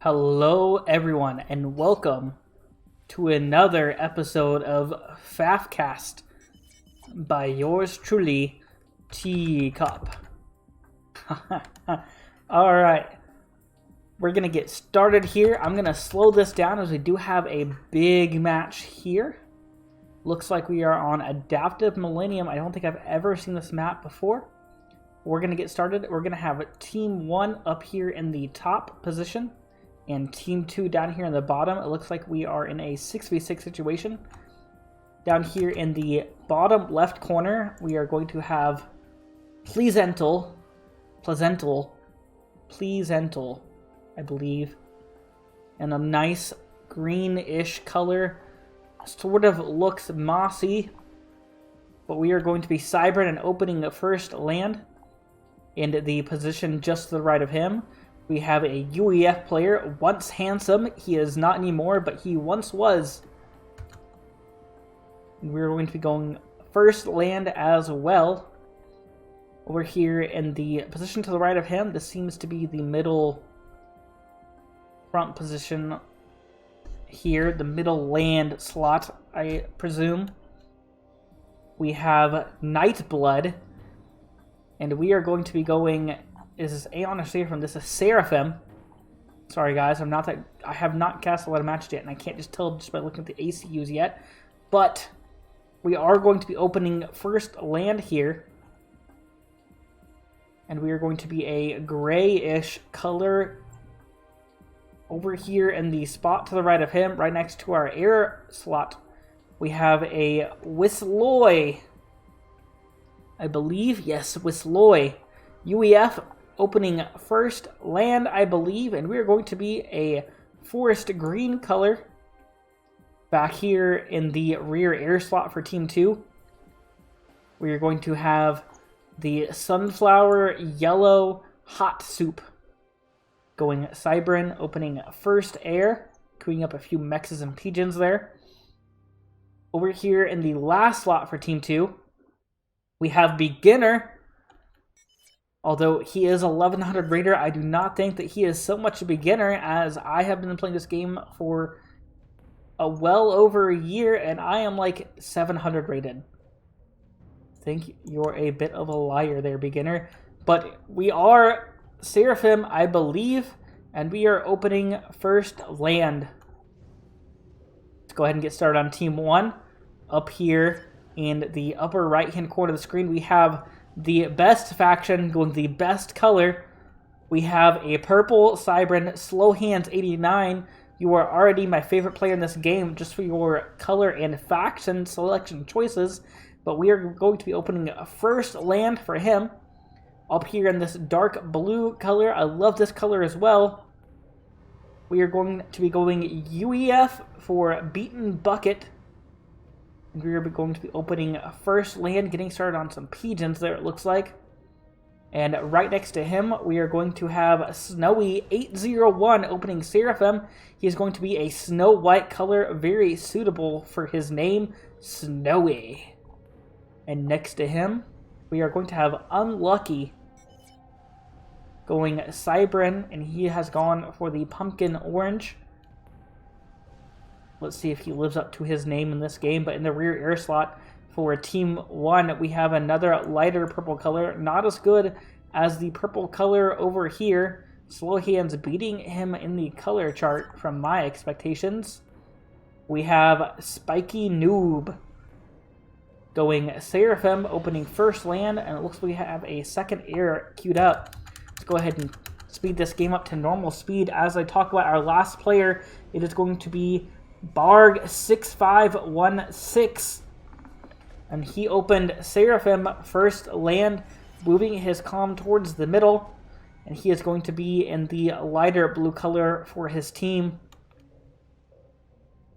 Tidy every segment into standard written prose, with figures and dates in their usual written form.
Hello, everyone, and welcome to another episode of FAF Cast by yours truly, Teacup. Alright, we're going to get started here. I'm going to slow this down as we do have a big match here. Looks like we are on Adaptive Millennium. I don't think I've ever seen this map before. We're going to get started. We're going to have Team 1 up here in the top position and Team 2 down here in the bottom. It looks like we are in a 6v6 situation. Down here in the bottom left corner, we are going to have Pleasantal, I believe, and a nice greenish color. Sort of looks mossy, but we are going to be Cybern and opening the first land. In the position just to the right of him, we have a UEF player, once handsome. He is not anymore, but he once was. We're going to be going first land as well. Over here in the position to the right of him, this seems to be the middle front position here, the middle land slot, I presume. We have Nightblood, and we are going to be going... Is this Aeon or Seraphim? This is Seraphim. Sorry guys, I have not cast a lot of matches yet, and I can't just tell just by looking at the ACUs yet. But we are going to be opening first land here. And we are going to be a grayish color over here in the spot to the right of him, right next to our air slot. We have a Wisloy, I believe. Yes, Wisloy. UEF opening first land, I believe, and we are going to be a forest green color back here in the rear air slot for Team 2. We are going to have the sunflower yellow hot soup going Cybern, opening first air, queuing up a few mexes and pigeons there. Over here in the last slot for Team 2, we have Beginner. Although he is 1100 rater, I do not think that he is so much a beginner, as I have been playing this game for well over a year, and I am like 700 rated. I think you're a bit of a liar there, beginner. But we are Seraphim, I believe, and we are opening first land. Let's go ahead and get started on Team 1. Up here in the upper right-hand corner of the screen, we have the best faction going the best color. We have a purple Cybern, Slow Hands 89. You are already my favorite player in this game just for your color and faction selection choices. But we are going to be opening a first land for him. Up here in this dark blue color. I love this color as well. We are going to be going UEF for Beaten Bucket. And we are going to be opening first land, getting started on some pigeons there, it looks like. And right next to him, we are going to have Snowy 801 opening Seraphim. He is going to be a snow white color, very suitable for his name, Snowy. And next to him, we are going to have Unlucky going Cybern, and he has gone for the pumpkin orange. Let's see if he lives up to his name in this game. But in the rear air slot for Team 1, we have another lighter purple color. Not as good as the purple color over here. Slow Hands beating him in the color chart from my expectations. We have Spiky Noob going Seraphim, opening first land. And it looks like we have a second air queued up. Let's go ahead and speed this game up to normal speed. As I talk about our last player, it is going to be Barg6516, and he opened Seraphim first land, moving his comm towards the middle, and he is going to be in the lighter blue color for his team.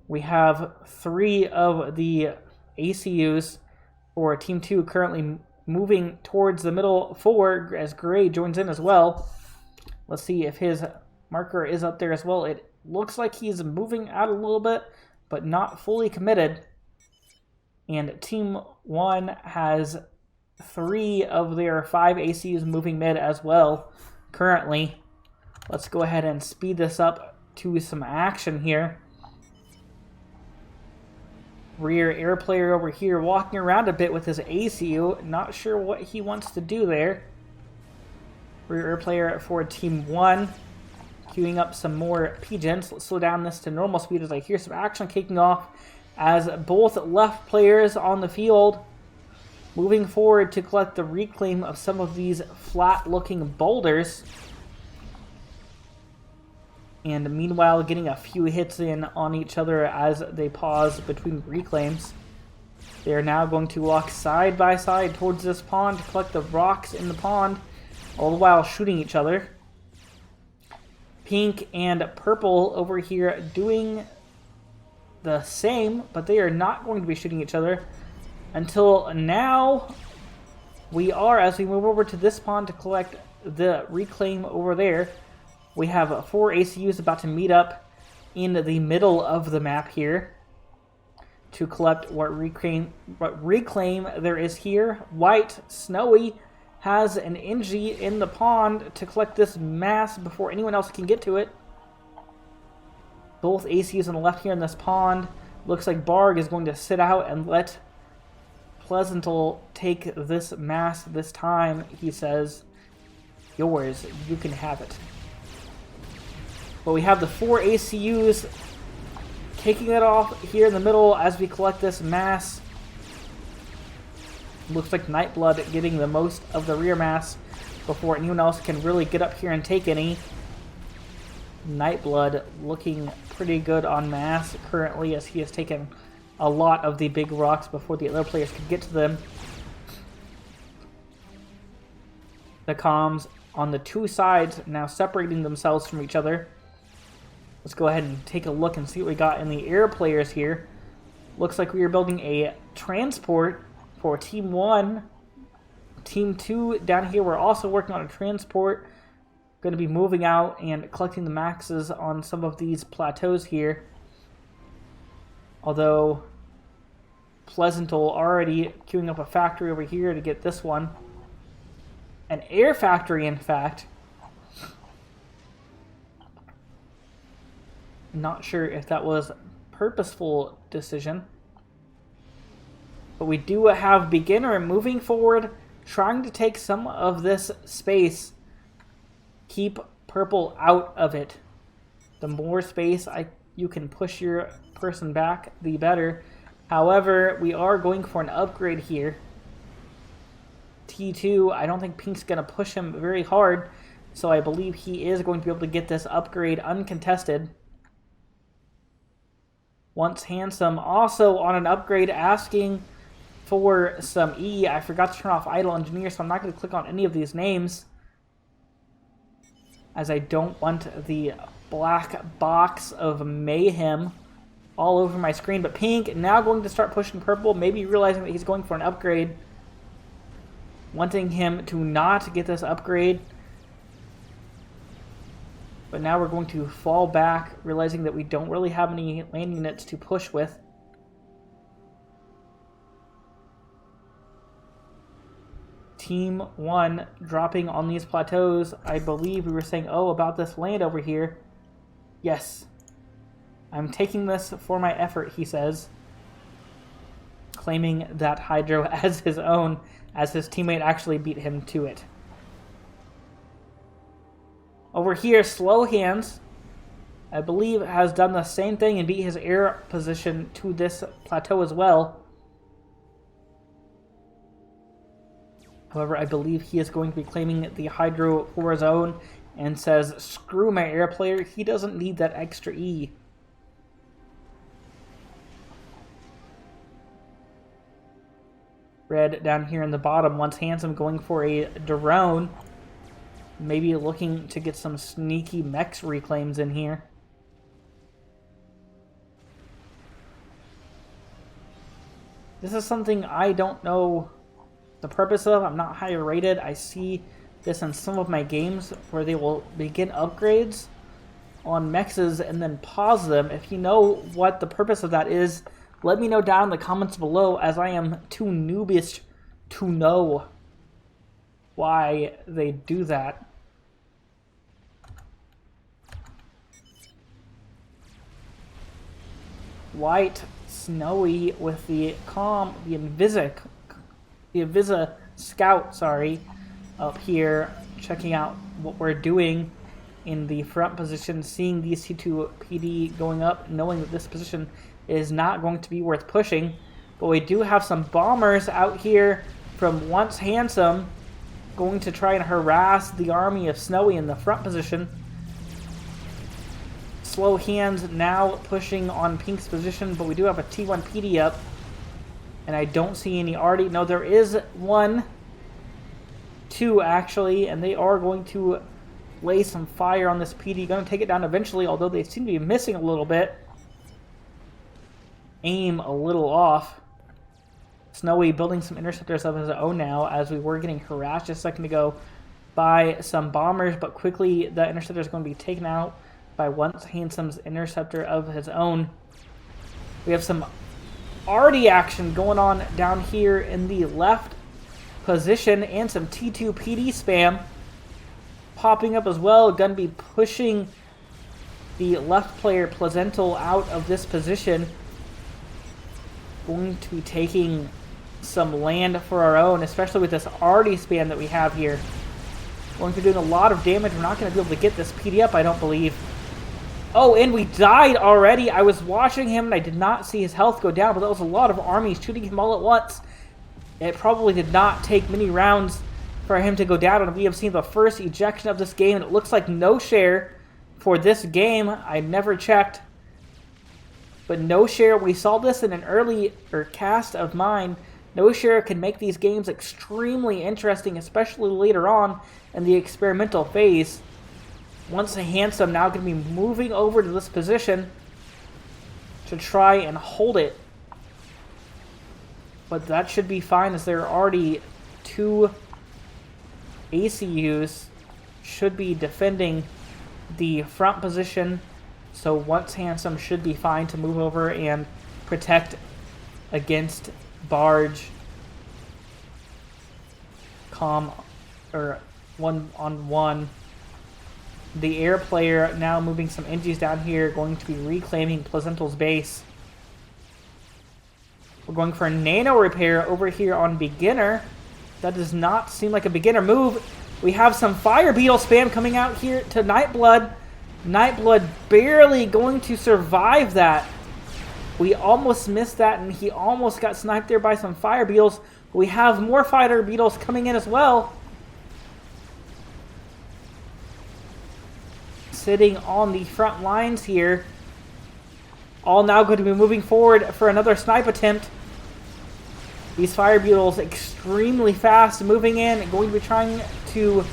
We have 3 of the ACUs for Team 2 currently moving towards the middle forward as Gray joins in as well. Let's see if his marker is up there as well. It looks like he's moving out a little bit, but not fully committed. And Team 1 has 3 of their 5 ACs moving mid as well currently. Let's go ahead and speed this up to some action here. Rear air player over here walking around a bit with his ACU. Not sure what he wants to do there. Rear air player for Team 1. Queuing up some more pigeons. Let's slow down this to normal speed as I hear some action kicking off as both left players on the field moving forward to collect the reclaim of some of these flat-looking boulders. And meanwhile, getting a few hits in on each other as they pause between reclaims. They are now going to walk side by side towards this pond to collect the rocks in the pond, all the while shooting each other. Pink and purple over here doing the same, but they are not going to be shooting each other until now. We are, as we move over to this pond to collect the reclaim over there. We have 4 ACUs about to meet up in the middle of the map here to collect what reclaim there is here. White, Snowy, has an NG in the pond to collect this mass before anyone else can get to it. Both ACUs on the left here in this pond. Looks like Barg is going to sit out and let Pleasantal take this mass this time. He says, yours, you can have it. But we have the 4 ACUs taking it off here in the middle as we collect this mass. Looks like Nightblood getting the most of the rear mass before anyone else can really get up here and take any. Nightblood looking pretty good on mass currently as he has taken a lot of the big rocks before the other players could get to them. The comms on the 2 sides now separating themselves from each other. Let's go ahead and take a look and see what we got in the air players here. Looks like we are building a transport for Team 1. Team 2 down here, we're also working on a transport. Going to be moving out and collecting the maxes on some of these plateaus here. Although Pleasantal already queuing up a factory over here to get this one. An air factory, in fact. Not sure if that was a purposeful decision. But we do have Beginner moving forward, trying to take some of this space. Keep purple out of it. The more space you can push your person back, the better. However, we are going for an upgrade here. T2, I don't think Pink's going to push him very hard, so I believe he is going to be able to get this upgrade uncontested. Once Handsome also on an upgrade asking for some E. I forgot to turn off Idle Engineer, so I'm not going to click on any of these names, as I don't want the black box of mayhem all over my screen. But Pink now going to start pushing purple, maybe realizing that he's going for an upgrade, wanting him to not get this upgrade. But now we're going to fall back, realizing that we don't really have any landing units to push with. Team 1 dropping on these plateaus. I believe we were saying, oh, about this land over here. Yes. I'm taking this for my effort, he says. Claiming that Hydro as his own, as his teammate actually beat him to it. Over here, Slow Hands, I believe, has done the same thing and beat his air position to this plateau as well. However, I believe he is going to be claiming the Hydro for his own and says, screw my air player, he doesn't need that extra E. Red down here in the bottom wants Handsome going for a drone. Maybe looking to get some sneaky mechs reclaims in here. This is something I don't know the purpose of. I'm not higher rated. I see this in some of my games where they will begin upgrades on mexes and then pause them. If you know what the purpose of that is, let me know down in the comments below, as I am too noobish to know why they do that. white Snowy with the Invisa Scout, sorry, up here, checking out what we're doing in the front position, seeing these T2 PD going up, knowing that this position is not going to be worth pushing. But we do have some bombers out here from Once Handsome going to try and harass the army of Snowy in the front position. Slow Hands now pushing on Pink's position, but we do have a T1 PD up. And I don't see any already. No, there is two actually, and they are going to lay some fire on this PD. Going to take it down eventually, although they seem to be missing a little bit. Aim a little off. Snowy building some interceptors of his own now, as we were getting harassed just a second ago by some bombers, but quickly the interceptor is going to be taken out by Once Handsome's interceptor of his own. We have some arty action going on down here in the left position, and some T2 PD spam popping up as well. Gonna be pushing the left player Placental out of this position. Going to be taking some land for our own, especially with this arty spam that we have here. Going to be doing a lot of damage. We're not going to be able to get this PD up, I don't believe. Oh, and we died already. I was watching him and I did not see his health go down, but that was a lot of armies shooting him all at once. It probably did not take many rounds for him to go down, and we have seen the first ejection of this game, and it looks like no share for this game. I never checked, but no share. We saw this in an early cast of mine. No share can make these games extremely interesting, especially later on in the experimental phase. Once Handsome now going to be moving over to this position to try and hold it. But that should be fine, as there are already two ACUs should be defending the front position. So Once Handsome should be fine to move over and protect against Barge. One-on-one. The air player now moving some NGs down here, going to be reclaiming Placental's base. We're going for a nano repair over here on beginner. That does not seem like a beginner move. We have some Fire Beetle spam coming out here to Nightblood. Nightblood barely going to survive that. We almost missed that, and he almost got sniped there by some Fire Beetles. We have more Fire Beetles coming in as well. Sitting on the front lines here. All now going to be moving forward for another snipe attempt. These Fire Beetles extremely fast, moving in, going to be trying to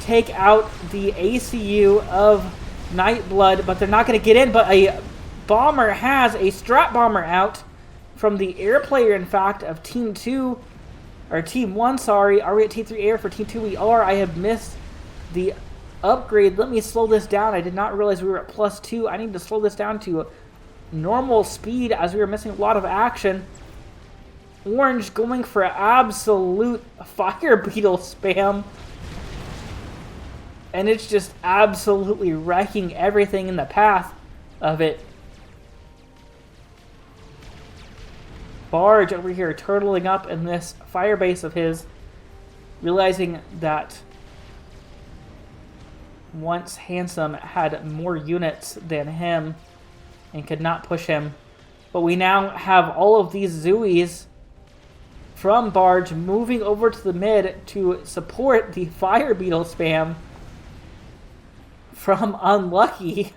take out the ACU of Nightblood, but they're not going to get in. But a bomber has a Strat Bomber out from the air player, in fact, of Team 2, or Team 1, sorry. Are we at T3 Air for Team 2? We are. I have missed the upgrade. Let me slow this down. I did not realize we were at +2. I need to slow this down to normal speed, as we were missing a lot of action. Orange going for absolute Fire Beetle spam. And it's just absolutely wrecking everything in the path of it. Barge over here turtling up in this fire base of his, realizing that Once Handsome had more units than him and could not push him. But we now have all of these Zooies from Barge moving over to the mid to support the Fire Beetle spam from Unlucky.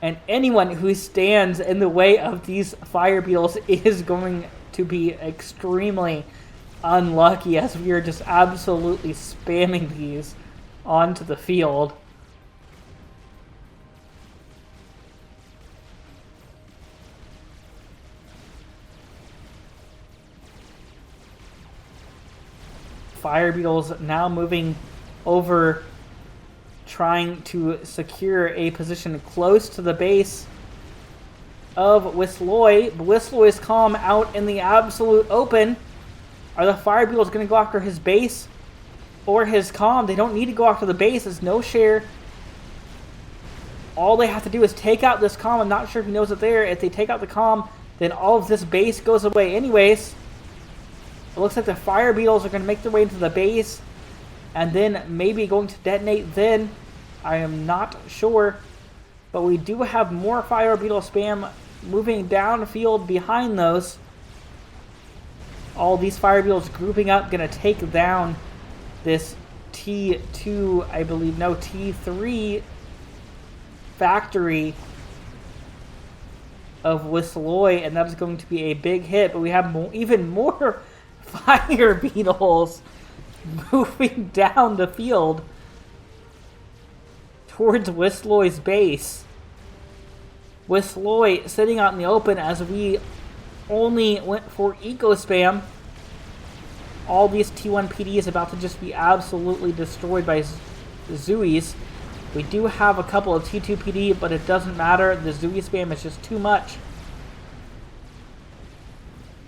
And anyone who stands in the way of these Fire Beetles is going to be extremely unlucky, as we are just absolutely spamming these onto the field. Fire Beetles now moving over, trying to secure a position close to the base of Wisloy. Wisloy's calm out in the absolute open. Are the Fire Beetles going to go after his base or his calm? They don't need to go after the base, as no share all they have to do is take out this comm. I'm not sure if he knows it there. If they take out the comm, then all of this base goes away anyways. It looks like the fire beetles are going to make their way into the base and then maybe going to detonate then. I am not sure. But we do have more fire beetle spam moving downfield behind those. All these fire beetles grouping up, going to take down this T2, I believe, no, T3 factory of Wisloy, and that is going to be a big hit. But we have even more fire beetles moving down the field towards Wisloy's base. Wisloy sitting out in the open as we only went for eco spam. All these T1 PDs about to just be absolutely destroyed by Zooies. We do have a couple of T2 PD, but it doesn't matter. The Zooey spam is just too much.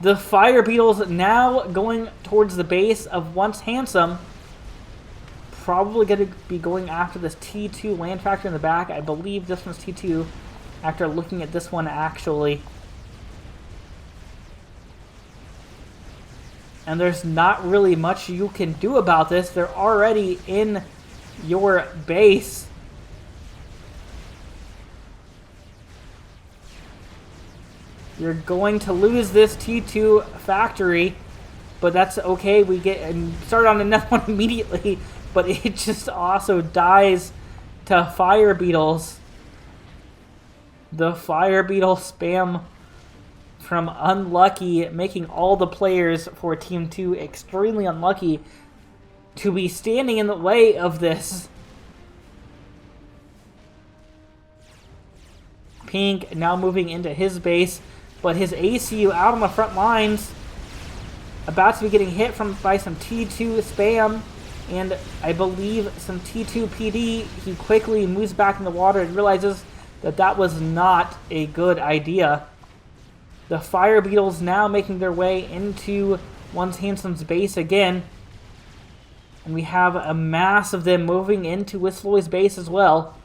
The fire beetles now going towards the base of Once Handsome. Probably going to be going after this T2 land factor in the back. I believe this one's T2 after looking at this one actually. And there's not really much you can do about this. They're already in your base. You're going to lose this T2 factory, but that's okay. We get and start on another one immediately, but it just also dies to fire beetles. The fire beetle spam from Unlucky, making all the players for Team 2 extremely unlucky to be standing in the way of this. Pink now moving into his base, but his ACU out on the front lines, about to be getting hit by some T2 spam, and I believe some T2 PD. He quickly moves back in the water and realizes that that was not a good idea. The fire beetles now making their way into Once Handsome's base again. And we have a mass of them moving into Wisloy's base as well.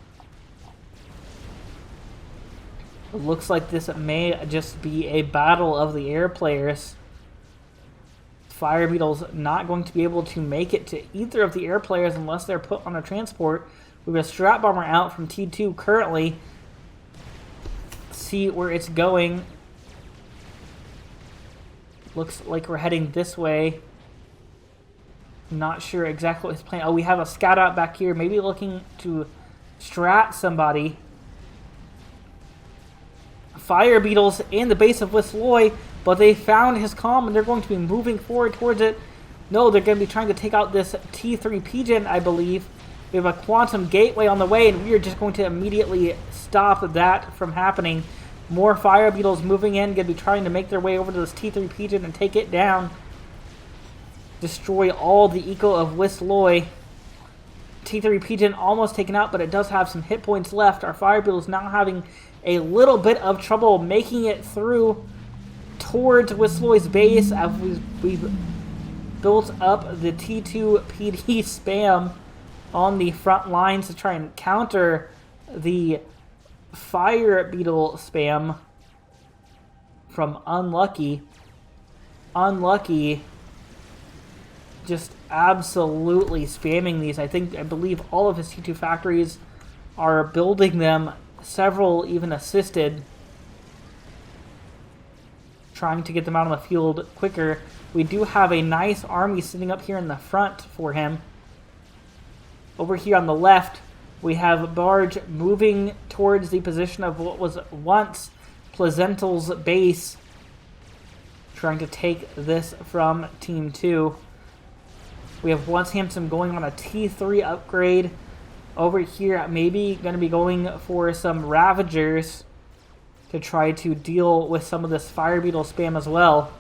It looks like this may just be a battle of the air players. Fire beetles not going to be able to make it to either of the air players unless they're put on a transport. We have a strap bomber out from T2 currently. See where it's going. Looks like we're heading this way. Not sure exactly what his plan. Oh, we have a scout out back here. Maybe looking to strat somebody. Fire beetles in the base of Wisloy, but they found his comm and they're going to be moving forward towards it. No, they're going to be trying to take out this T3 Pigeon, I believe. We have a quantum gateway on the way, and we are just going to immediately stop that from happening. More fire beetles moving in, going to be trying to make their way over to this T3 Pigeon and take it down. Destroy all the eco of Wisloy. T3 Pigeon almost taken out, but it does have some hit points left. Our fire beetles now having a little bit of trouble making it through towards Wisloy's base as we've built up the T2 PD spam on the front lines to try and counter the fire beetle spam from Unlucky. Unlucky just absolutely spamming these. I believe all of his T2 factories are building them, several even assisted, trying to get them out on the field quicker. We do have a nice army sitting up here in the front for him. Over here on the left, we have Barge moving towards the position of what was once Plazental's base, trying to take this from Team 2. We have Once Handsome going on a T3 upgrade. Over here, maybe going to be going for some Ravagers to try to deal with some of this Fire Beetle spam as well.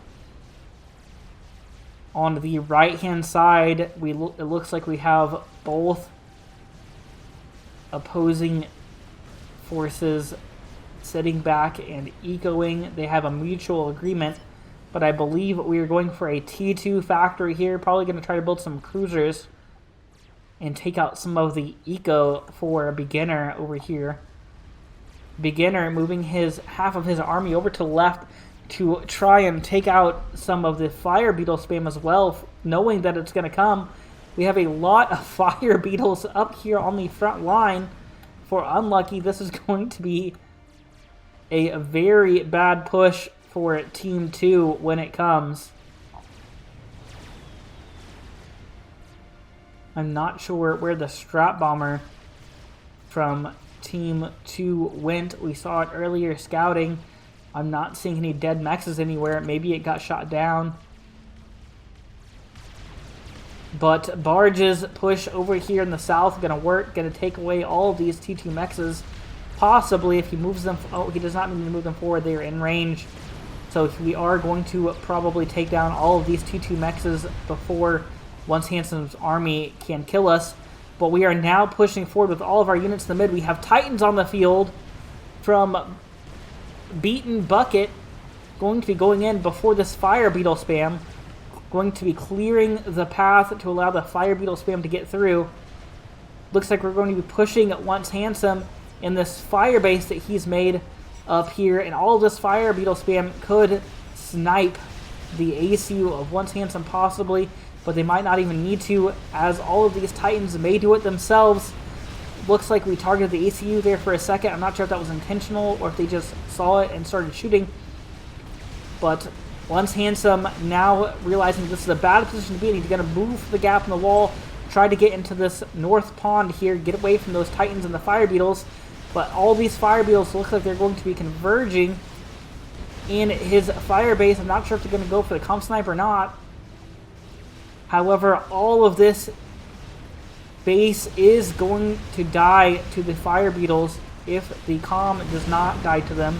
On the right-hand side, it looks like we have both opposing forces sitting back and ecoing. They have a mutual agreement, but I believe we are going for a T2 factory here. Probably going to try to build some cruisers and take out some of the eco for a beginner over here. Beginner moving his half of his army over to the left to try and take out some of the fire beetle spam as well, knowing that it's going to come. We have a lot of fire beetles up here on the front line. For Unlucky, this is going to be a very bad push for Team 2 when it comes. I'm not sure where the Strap Bomber from Team 2 went. We saw it earlier scouting. I'm not seeing any dead mexes anywhere. Maybe it got shot down. But Barge's push over here in the south going to work. Going to take away all of these T2 mexes. Possibly if he moves them. Oh, he does not need to move them forward. They are in range. So we are going to probably take down all of these T2 mexes before Once Hansom's army can kill us. But we are now pushing forward with all of our units in the mid. We have Titans on the field from Beaten Bucket going to be going in before this Fire Beetle spam. Going to be clearing the path to allow the Fire Beetle spam to get through. Looks like we're going to be pushing Once Handsome in this fire base that he's made up here. And all of this Fire Beetle spam could snipe the ACU of Once Handsome possibly. But they might not even need to, as all of these Titans may do it themselves. Looks like we targeted the ACU there for a second. I'm not sure if that was intentional or if they just saw it and started shooting. But Once Handsome now realizing this is a bad position to be in. He's going to move the gap in the wall, try to get into this north pond here, get away from those Titans and the Fire Beetles. But all these Fire Beetles look like they're going to be converging in his fire base. I'm not sure if they're going to go for the comp snipe or not. However, all of this base is going to die to the Fire Beetles if the comm does not die to them.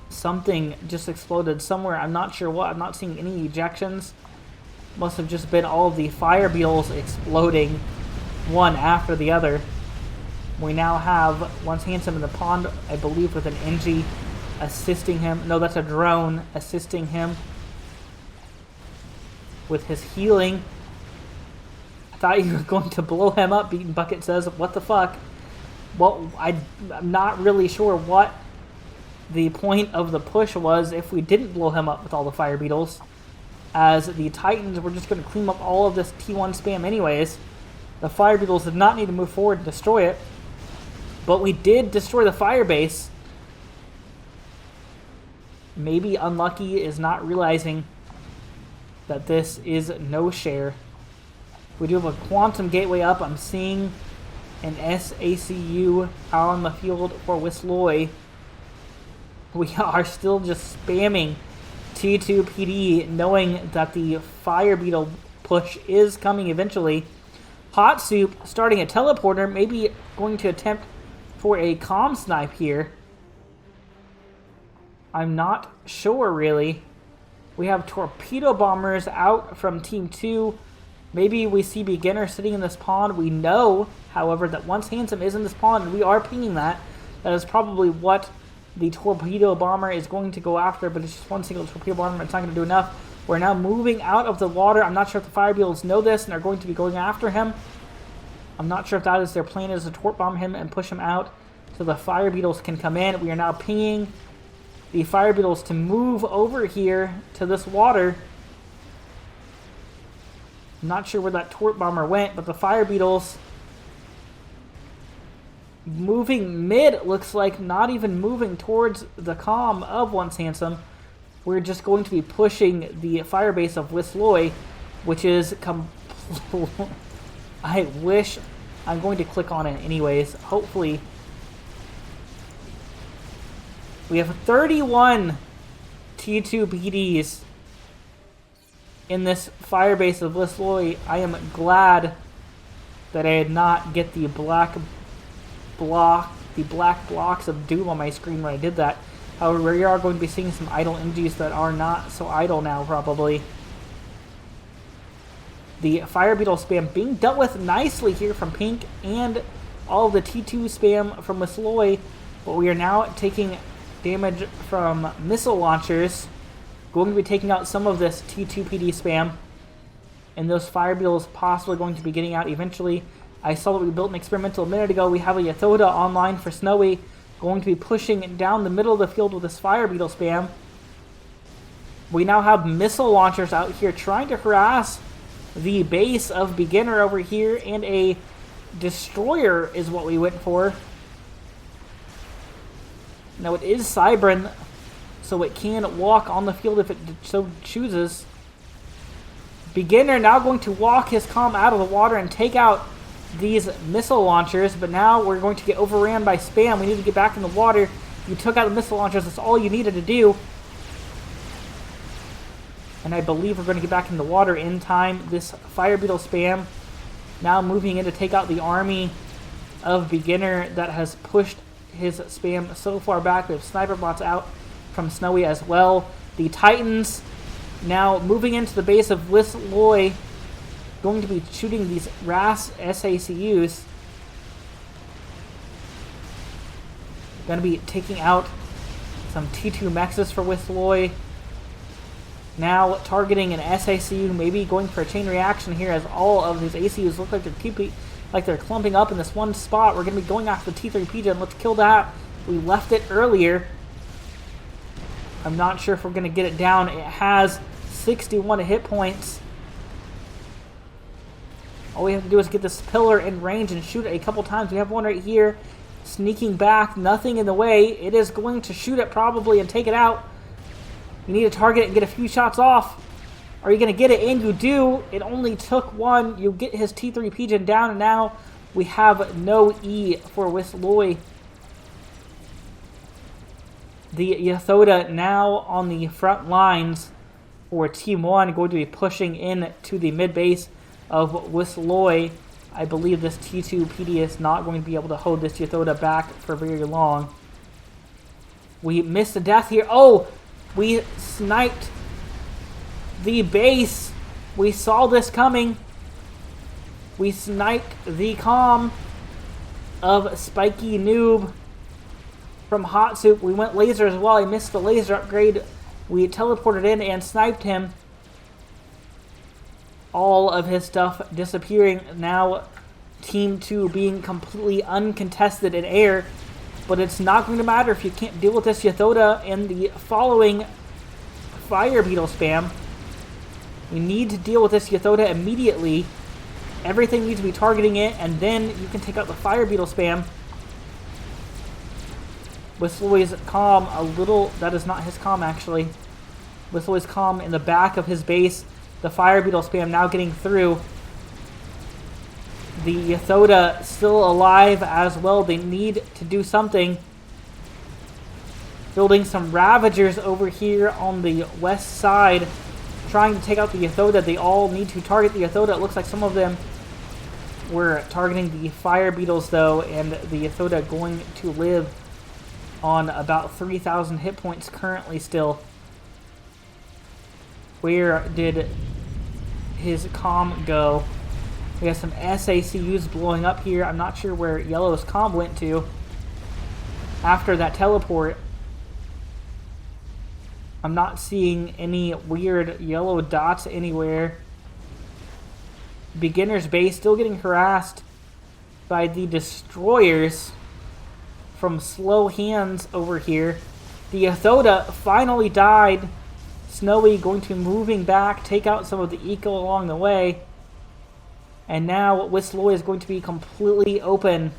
Something just exploded somewhere. I'm not sure what. I'm not seeing any ejections. Must have just been all of the Fire Beetles exploding one after the other. We now have Once Handsome in the pond, I believe, with an NG assisting him. No, that's a drone assisting him with his healing. I thought you were going to blow him up, Beaten Bucket says. What the fuck? Well, I'm not really sure what the point of the push was if we didn't blow him up with all the Fire Beetles, as the Titans were just going to clean up all of this T1 spam anyways. The Fire Beetles did not need to move forward and destroy it, but we did destroy the fire base. Maybe Unlucky is not realizing that this is no share. We do have a Quantum Gateway up. I'm seeing an SACU out on the field for Wisloy. We are still just spamming T2 PD, knowing that the Fire Beetle push is coming eventually. Hot Soup starting a teleporter, maybe going to attempt for a comm snipe here. I'm not sure, really. We have Torpedo Bombers out from Team 2. Maybe we see Beginner sitting in this pond. We know, however, that Once Handsome is in this pond, and we are pinging that. That is probably what the Torpedo Bomber is going to go after, but it's just one single Torpedo Bomber. It's not going to do enough. We're now moving out of the water. I'm not sure if the Fire Beetles know this and are going to be going after him. I'm not sure if that is their plan, is to Torp Bomb him and push him out so the Fire Beetles can come in. We are now pinging the Fire Beetles to move over here to this water. I'm not sure where that Torp Bomber went, but the Fire Beetles moving mid, looks like, not even moving towards the comm of Once Handsome. We're just going to be pushing the fire base of Wisloy, which is I wish. I'm going to click on it anyways. Hopefully. We have 31 T2 PDs in this fire base of Wisloy. I am glad that I did not get the black blocks of doom on my screen when I did that. However, we are going to be seeing some idle MGs that are not so idle now, probably. The Fire Beetle spam being dealt with nicely here from Pink and all of the T2 spam from Wisloy, but we are now taking damage from missile launchers. Going to be taking out some of this T2 PD spam, and those Fire Beetles possibly going to be getting out eventually. I saw that we built an experimental a minute ago. We have a Yathoda online for Snowy, going to be pushing down the middle of the field with this Fire Beetle spam. We now have missile launchers out here trying to harass the base of Beginner over here, and a Destroyer is what we went for. Now it is Cybran, so it can walk on the field if it so chooses. Beginner now going to walk his comm out of the water and take out these missile launchers, but now we're going to get overran by spam. We need to get back in the water. You took out the missile launchers, that's all you needed to do. And I believe we're going to get back in the water in time. This Fire Beetle spam now moving in to take out the army of Beginner that has pushed his spam so far back. We have sniper bots out from Snowy as well. The Titans now moving into the base of Whistloy, going to be shooting these RAS SACUs. Going to be taking out some T2 Mexes for Whistloy. Now targeting an SACU, maybe going for a chain reaction here, as all of these ACUs look like they're clumping up in this one spot. We're going to be going after the T3 PJ. Let's kill that. We left it earlier. I'm not sure if we're going to get it down. It has 61 hit points. All we have to do is get this pillar in range and shoot it a couple times. We have one right here. Sneaking back, nothing in the way. It is going to shoot it probably and take it out. You need to target it and get a few shots off. Are you going to get it? And you do. It only took one. You get his T3 Pigeon down, and now we have no E for Whistloy. The Yathoda now on the front lines for Team 1, going to be pushing in to the mid base of Whistloy. I believe this T2 PD is not going to be able to hold this Yathoda back for very long. We missed a death here. Oh! We sniped the base. We saw this coming. We sniped the comm of Spiky Noob from Hot Soup. We went laser as well. I missed the laser upgrade. We teleported in and sniped him. All of his stuff disappearing. Now Team 2 being completely uncontested in air. But it's not going to matter if you can't deal with this Yathoda and the following Fire Beetle spam. We need to deal with this Yathoda immediately. Everything needs to be targeting it, and then you can take out the Fire Beetle spam. Whistloy's comm a little... That is not his comm, actually. Whistloy's comm in the back of his base. The Fire Beetle spam now getting through. The Yathoda still alive as well. They need to do something. Building some Ravagers over here on the west side. Trying to take out the Yathoda. They all need to target the Yathoda. It looks like some of them were targeting the Fire Beetles though. And the Yathoda going to live on about 3,000 hit points currently still. Where did his comm go? We have some SACUs blowing up here. I'm not sure where Yellow's comm went to after that teleport. I'm not seeing any weird yellow dots anywhere. Beginner's base still getting harassed by the Destroyers from Slow Hands over here. The Yathoda finally died. Snowy going to be moving back, take out some of the eco along the way. And now Whistloy is going to be completely open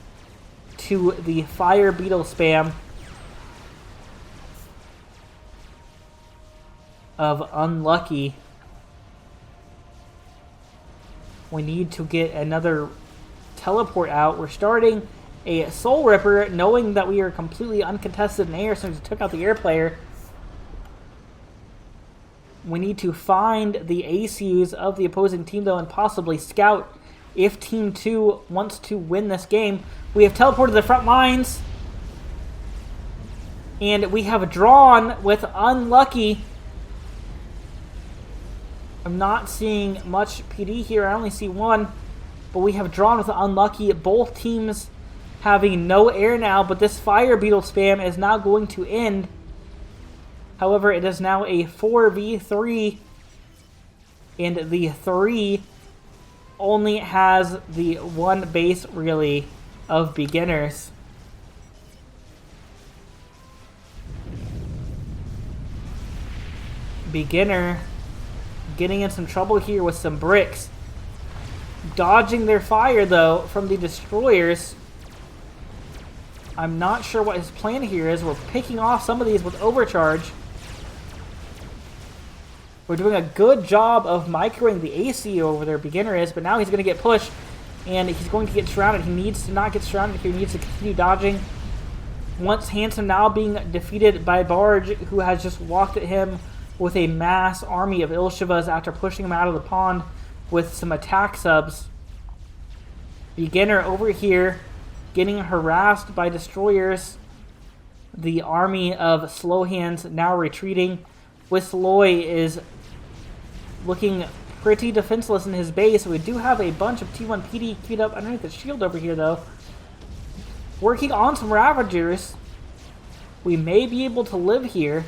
to the Fire Beetle spam of Unlucky. We need to get another teleport out. We're starting a Soul Ripper, knowing that we are completely uncontested in air since we took out the air player. We need to find the ACUs of the opposing team, though, and possibly scout if Team 2 wants to win this game. We have teleported to the front lines. And we have drawn with Unlucky. I'm not seeing much PD here. I only see one. But we have drawn with Unlucky. Both teams having no air now. But this Fire Beetle spam is now going to end. However, it is now a 4v3. And the 3 only has the one base, really, of beginners. Beginner getting in some trouble here with some bricks. Dodging their fire, though, from the destroyers. I'm not sure what his plan here is. We're picking off some of these with overcharge. We're doing a good job of microing the AC over there, beginner is, but now he's going to get pushed, and he's going to get surrounded. He needs to not get surrounded here. He needs to continue dodging. Once Handsome now being defeated by Barge, who has just walked at him with a mass army of Ilshivas after pushing him out of the pond with some attack subs. Beginner over here getting harassed by destroyers. The army of slow hands now retreating. Whistloy is looking pretty defenseless in his base. We do have a bunch of T1 PD queued up underneath the shield over here, though. Working on some Ravagers. We may be able to live here.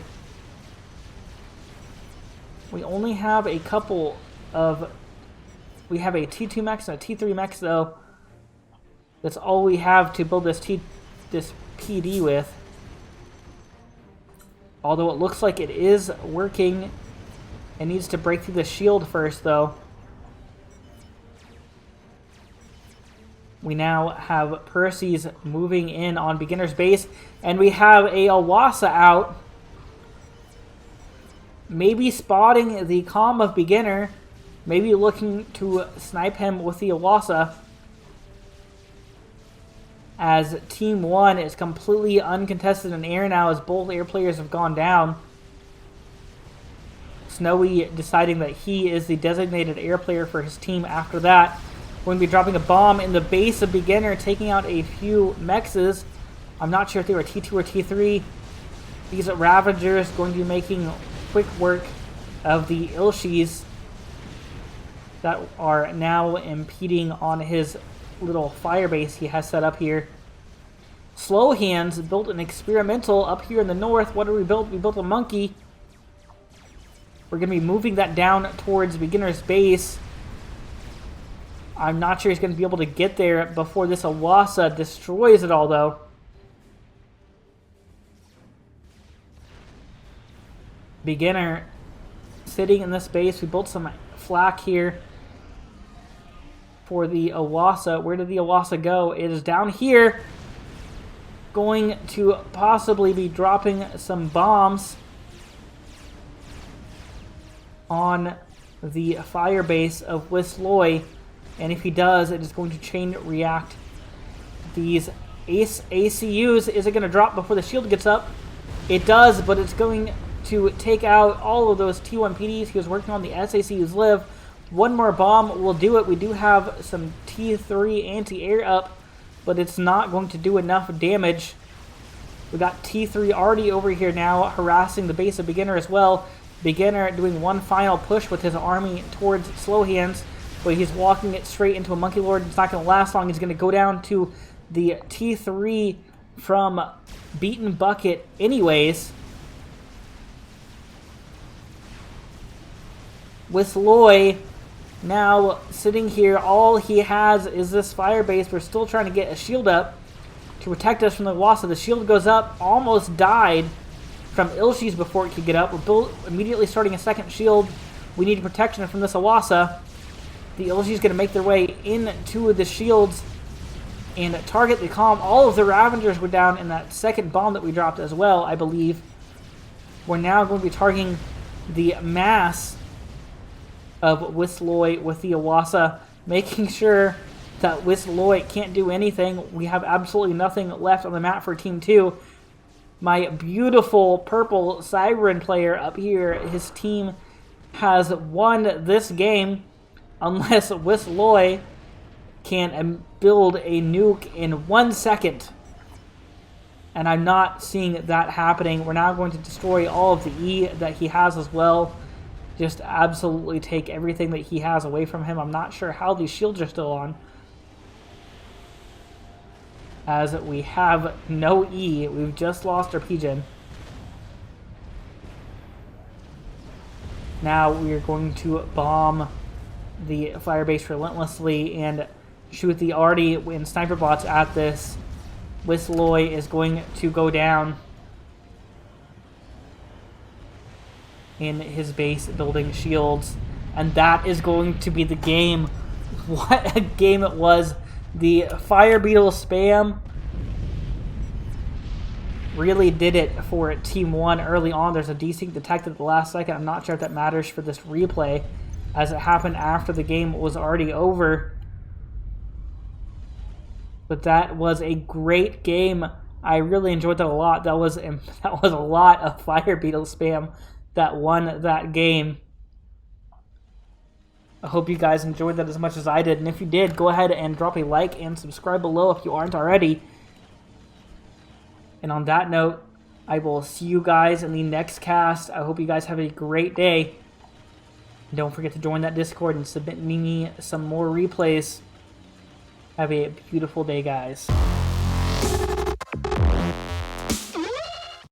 We only have a couple of... We have a T2 mech and a T3 mech, though. That's all we have to build this PD with. Although it looks like it is working. It needs to break through the shield first, though. We now have Percy's moving in on beginner's base. And we have a Awasa out. Maybe spotting the comm of beginner. Maybe looking to snipe him with the Awasa. As Team 1 is completely uncontested in air now, as both air players have gone down. Snowy deciding that he is the designated air player for his team after that. We're going to be dropping a bomb in the base of beginner, taking out a few mexes. I'm not sure if they were T2 or T3. These Ravagers going to be making quick work of the Ilshis that are now impeding on his little fire base he has set up here. Slow Hands built an experimental up here in the north. What did we build? We built a monkey. We're going to be moving that down towards beginner's base. I'm not sure he's going to be able to get there before this Awasa destroys it all, though. Beginner sitting in this base. We built some flak here for the Awasa. Where did the Awasa go? It is down here. Going to possibly be dropping some bombs on the fire base of Whistloy. And if he does, it is going to chain react these ACUs. Is it going to drop before the shield gets up? It does, but it's going to take out all of those T1 PDs. He was working on the SACUs live. One more bomb will do it. We do have some T3 anti-air up, but it's not going to do enough damage. We got T3 already over here now, harassing the base of beginner as well. Beginner doing one final push with his army towards Slow Hands, but he's walking it straight into a Monkey Lord. It's not going to last long. He's going to go down to the T3 from Beaten Bucket anyways. Whistloy now sitting here. All he has is this fire base. We're still trying to get a shield up to protect us from the Awasa. The shield goes up, almost died from Ilshis before it could get up. We're immediately starting a second shield. We need protection from this Awasa. The Ilshis going to make their way into the shields and target the comm. All of the Ravagers were down in that second bomb that we dropped as well, I believe. We're now going to be targeting the mass of Whistloy with the Awasa, making sure that Whistloy can't do anything. We have absolutely nothing left on the map for Team 2. My beautiful purple Siren player up here, his team has won this game unless Whistloy can build a nuke in 1 second. And I'm not seeing that happening. We're now going to destroy all of the E that he has as well. Just absolutely take everything that he has away from him. I'm not sure how these shields are still on, as we have no E. We've just lost our Pigeon. Now we are going to bomb the fire base relentlessly and shoot the arty and sniper bots at this. Whistloy is going to go down in his base building shields, and that is going to be the game. What a game it was. The Fire Beetle spam really did it for Team 1 early on. There's a desync detected at the last second. I'm not sure if that matters for this replay, as it happened after the game was already over. But that was a great game. I really enjoyed that a lot. That was a lot of Fire Beetle spam that won that game. I hope you guys enjoyed that as much as I did. And if you did, go ahead and drop a like and subscribe below if you aren't already. And on that note, I will see you guys in the next cast. I hope you guys have a great day. And don't forget to join that Discord and submit me some more replays. Have a beautiful day, guys.